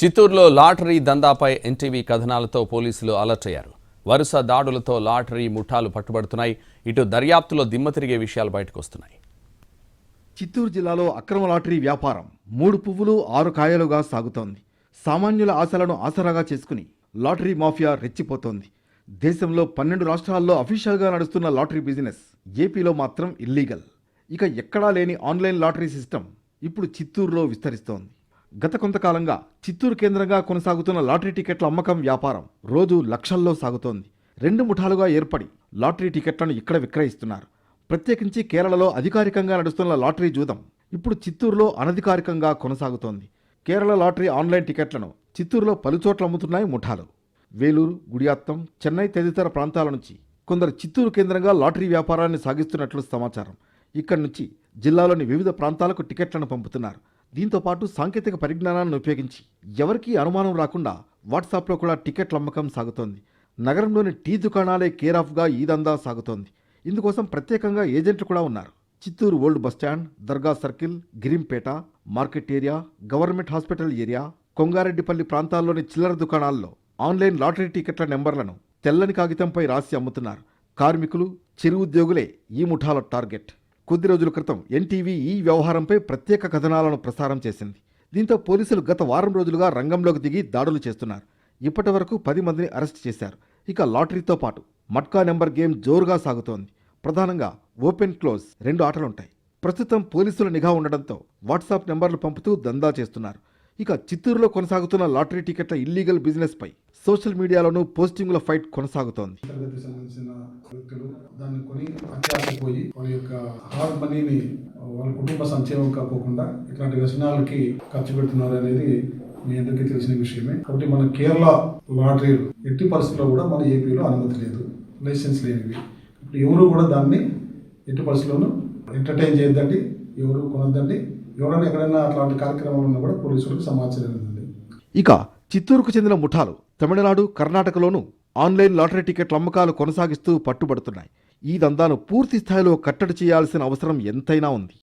చిత్తూరులో lottery దందాపై NTV కథనాలతో పోలీసులు alert అయ్యారు. వరుస దాడులతో లాటరీ ముఠాలు పట్టుబడుతున్నాయి. ఇటు దర్యాప్తులో దిమ్మ తిరిగే విషయాలు బయటకు వస్తున్నాయి. చిత్తూరు జిల్లాలో అక్రమ లాటరీ వ్యాపారం 3 పువ్వులు 6 కాయలుగా సాగుతోంది. సామాన్యుల ఆశలను ఆసరాగా చేసుకుని లాటరీ మాఫియా రెచ్చిపోతోంది. దేశంలో 12 రాష్ట్రాల్లో అఫీషియల్గా నడుస్తున్న లాటరీ బిజినెస్ ఏపీలో మాత్రం ఇల్లీగల్. ఇక ఎక్కడా లేని ఆన్లైన్ లాటరీ సిస్టమ్ ఇప్పుడు చిత్తూరులో విస్తరిస్తోంది. గత కొంతకాలంగా చిత్తూరు కేంద్రంగా కొనసాగుతున్న లాటరీ టికెట్ల అమ్మకం వ్యాపారం రోజు లక్షల్లో సాగుతోంది. 2 ముఠాలుగా ఏర్పడి లాటరీ టికెట్లను ఇక్కడ విక్రయిస్తున్నారు. ప్రత్యేకించి కేరళలో అధికారికంగా నడుస్తున్న లాటరీ జూదం ఇప్పుడు చిత్తూరులో అనధికారికంగా కొనసాగుతోంది. కేరళ లాటరీ ఆన్లైన్ టికెట్లను చిత్తూరులో పలుచోట్ల అమ్ముతున్నాయి ముఠాలు. వేలూరు, గుడియాత్తం, చెన్నై తదితర ప్రాంతాల నుంచి కొందరు చిత్తూరు కేంద్రంగా లాటరీ వ్యాపారాన్ని సాగిస్తున్నట్లు సమాచారం. ఇక్కడి నుంచి జిల్లాలోని వివిధ ప్రాంతాలకు టికెట్లను పంపుతున్నారు. దీంతో పాటు సాంకేతిక పరిజ్ఞానాన్ని ఉపయోగించి ఎవరికీ అనుమానం రాకుండా వాట్సాప్లో కూడా టికెట్ల అమ్మకం సాగుతోంది. నగరంలోని టీ దుకాణాలే కేర్ ఆఫ్గా ఈ దందా సాగుతోంది. ఇందుకోసం ప్రత్యేకంగా ఏజెంట్లు కూడా ఉన్నారు. Chittoor old bus stand, Dargah circle, Girimpeta, market area, government hospital area, Kongareddipalli ప్రాంతాల్లోని చిల్లర దుకాణాల్లో ఆన్లైన్ లాటరీ టికెట్ల నెంబర్లను తెల్లని కాగితంపై రాసి అమ్ముతున్నారు. కార్మికులు, చిరు ఉద్యోగులే ఈ ముఠాల టార్గెట్. కొద్ది రోజుల క్రితం ఎన్టీవీ ఈ వ్యవహారంపై ప్రత్యేక కథనాలను ప్రసారం చేసింది. దీంతో పోలీసులు గత వారం రోజులుగా రంగంలోకి దిగి దాడులు చేస్తున్నారు. ఇప్పటి వరకు 10 మందిని అరెస్ట్ చేశారు. ఇక లాటరీతో పాటు మట్కా నెంబర్ గేమ్ జోరుగా సాగుతోంది. ప్రధానంగా ఓపెన్ క్లోజ్ 2 ఆటలుంటాయి. ప్రస్తుతం పోలీసుల నిఘా ఉండడంతో వాట్సాప్ నెంబర్లు పంపుతూ దందా చేస్తున్నారు. ఇక చిత్తూరులో కొనసాగుతున్న లాటరీ టికెట్ల ఇల్లీగల్ బిజినెస్ పై సోషల్ మీడియాలోనూ పోస్టింగ్ల ఫైట్ కొనసాగుతోంది. సంబంధించిన వ్యక్తులు దాన్ని కొని అత్యాసపోయి వాళ్ళ యొక్క హార్డ్ మనీని వాళ్ళ కుటుంబ సంక్షేమం కాకుండా ఇట్లాంటి వ్యసనాలకి ఖర్చు పెడుతున్నారు అనేది మీ అందరికీ తెలిసిన విషయమే. కాబట్టి మన కేరళ లాటరీ ఎట్టి పరిస్థితుల్లో కూడా మన ఏపీలో అనుమతి లేదు, లైసెన్స్ లేనివి. ఇప్పుడు ఎవరు కూడా దాన్ని ఎట్టి పరిస్థితుల్లోనూ ఎంటర్టైన్ చేయొద్దండి, ఎవరు కొనొద్దండి. ఎవరైనా ఎక్కడైనా అట్లాంటి కార్యక్రమాలు ఉన్నా కూడా పోలీసులకు సమాచారం ఉంది. ఇక చిత్తూరుకు చెందిన ముఠాలు తమిళనాడు, కర్ణాటకలోనూ ఆన్లైన్ లాటరీ టికెట్ల అమ్మకాలు కొనసాగిస్తూ పట్టుబడుతున్నాయి. ఈ దందాను పూర్తి స్థాయిలో కట్టడి చేయాల్సిన అవసరం ఎంతైనా ఉంది.